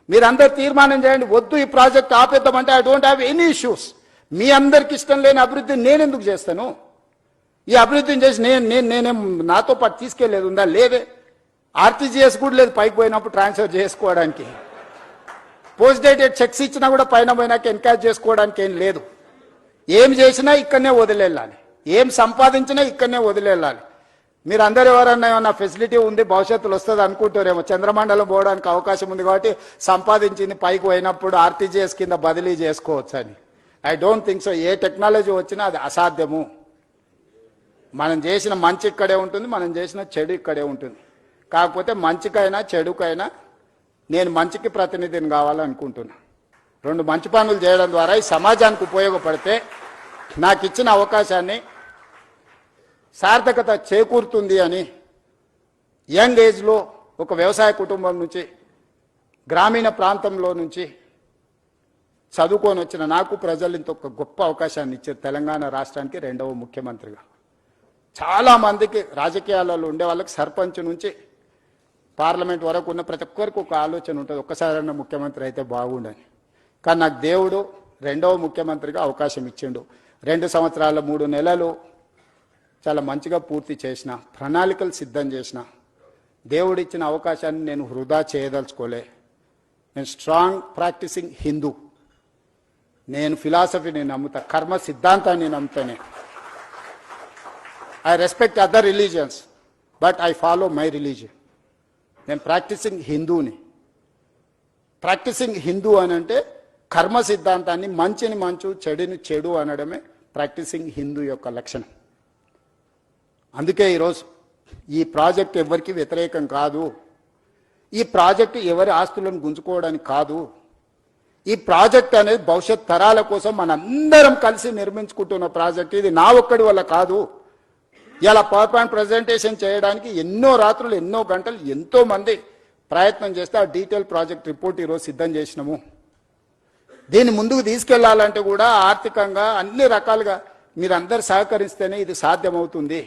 మీరందరూ తీర్మానం చేయండి, వద్దు ఈ ప్రాజెక్ట్ ఆపేద్దామంటే I don't have any issues. మీ అందరికి ఇష్టం లేని అభివృద్ధిని నేను ఎందుకు చేస్తాను? ఈ అభివృద్ధిని చేసి నేనేం నాతో పాటు తీసుకెళ్లేదు ఉందా? లేదే. ఆర్టీజీఎస్ కూడా లేదు పైకి పోయినప్పుడు ట్రాన్స్ఫర్ చేసుకోవడానికి. పోస్ట్ డేటెడ్ చెక్స్ ఇచ్చినా కూడా పైన పోయినాక ఎన్కాష్ చేసుకోవడానికి ఏం లేదు. ఏం చేసినా ఇక్కడనే వదిలేళ్ళాలి, ఏం సంపాదించినా ఇక్కడనే వదిలేళ్ళాలి. మీరు అందరు ఎవరన్నా ఏమన్నా ఫెసిలిటీ ఉంది భవిష్యత్తులో వస్తుంది అనుకుంటారేమో, చంద్రమండలం పోవడానికి అవకాశం ఉంది కాబట్టి సంపాదించింది పైకి పోయినప్పుడు ఆర్టీజీఎస్ కింద బదిలీ చేసుకోవచ్చు అని. I don't think so. A technology వచ్చినా అది అసాధ్యము. మనం చేసిన మంచి ఇక్కడే ఉంటుంది, మనం చేసిన చెడు ఇక్కడే ఉంటుంది. కాకపోతే మంచికైనా చెడుకైనా నేను మంచికి ప్రతినిధిని కావాలనుకుంటున్నా. 2 మంచి పనులు చేయడం ద్వారా ఈ సమాజానికి ఉపయోగపడితే నాకు ఇచ్చిన అవకాశాన్ని సార్థకత చేకూరుతుంది అని యంగ్ ఏజ్లో ఒక వ్యవసాయ కుటుంబం నుంచి గ్రామీణ ప్రాంతంలో నుంచి చదువుకొని వచ్చిన నాకు ప్రజలు ఇంత ఒక గొప్ప అవకాశాన్ని ఇచ్చారు. తెలంగాణ రాష్ట్రానికి 2వ ముఖ్యమంత్రిగా. చాలామందికి రాజకీయాలలో ఉండే వాళ్ళకి సర్పంచ్ నుంచి పార్లమెంట్ వరకు ఉన్న ప్రతి ఒక్కరికి ఒక ఆలోచన ఉంటుంది, ఒక్కసారైనా ముఖ్యమంత్రి అయితే బాగుండని. కానీ నాకు దేవుడు 2వ ముఖ్యమంత్రిగా అవకాశం ఇచ్చిండు. 2 సంవత్సరాల 3 నెలలు చాలా మంచిగా పూర్తి చేసిన, ప్రణాళికలు సిద్ధం చేసిన. దేవుడిచ్చిన అవకాశాన్ని నేను వృధా చేయదలుచుకోలే. నేను స్ట్రాంగ్ ప్రాక్టీసింగ్ హిందూ. నేను ఫిలాసఫీని నమ్ముతా, కర్మ సిద్ధాంతాన్ని నమ్ముతానే. I respect other religions but I follow my religion. నేను ప్రాక్టీసింగ్ హిందూని. ప్రాక్టీసింగ్ హిందూ అని అంటే కర్మ సిద్ధాంతాన్ని, మంచిని మంచు చెడుని చెడు అనడమే ప్రాక్టీసింగ్ హిందూ యొక్క లక్షణం. అందుకే ఈరోజు ఈ ప్రాజెక్ట్ ఎవరికి వ్యతిరేకం కాదు. ఈ ప్రాజెక్టు ఎవరి ఆస్తులను గుంజుకోవడానికి కాదు. ఈ ప్రాజెక్ట్ అనేది భవిష్యత్ తరాల కోసం మనందరం కలిసి నిర్మించుకుంటున్న ప్రాజెక్ట్. ఇది నా ఒక్కడి వల్ల కాదు. ఇలా పవర్ పాయింట్ ప్రజెంటేషన్ చేయడానికి ఎన్నో రాత్రులు, ఎన్నో గంటలు, ఎంతో మంది ప్రయత్నం చేస్తే ఆ డీటెయిల్ ప్రాజెక్ట్ రిపోర్ట్ ఈరోజు సిద్ధం చేసినాము. దీన్ని ముందుకు తీసుకెళ్లాలంటే కూడా ఆర్థికంగా అన్ని రకాలుగా మీరందరూ సహకరిస్తేనే ఇది సాధ్యమవుతుంది.